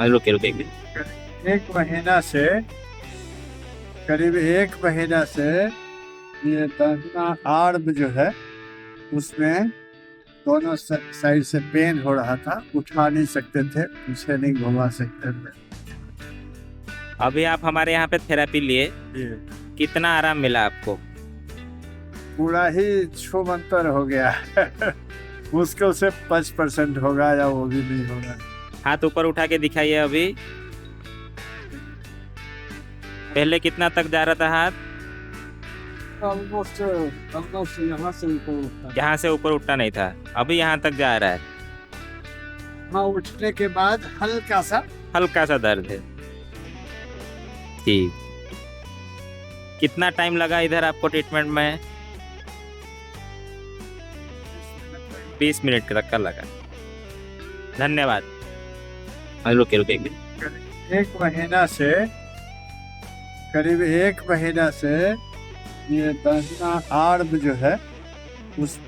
रुके रुके एक मिनट। एक महीना से करीब एक महीना से ये दाहिना आर्म जो है उसमें दोनों साइड से पेन हो रहा था। उठा नहीं सकते थे, पीछे नहीं घुमा सकते थे। अभी आप हमारे यहाँ पे थेरेपी लिए, ये कितना आराम मिला आपको? पूरा ही छूमंतर हो गया है। मुश्किल से 5% होगा या वो भी नहीं होगा। हाथ ऊपर उठा के दिखाइए अभी। पहले कितना तक जा रहा था हाथ? ऑलमोस्ट ऑलमोस्ट यहाँ से ऊपर उठता है। यहाँ से ऊपर उठना नहीं था, अभी यहाँ तक जा रहा है। हाँ, उठने के बाद हल्का सा हल्का सा दर्द है। ठीक। कितना टाइम लगा इधर आपको ट्रीटमेंट में? 20 मिनट तक का लगा। धन्यवाद। रुके रुके एक मिनट। करीब एक महीना से ये दाहिना आर्म जो है उस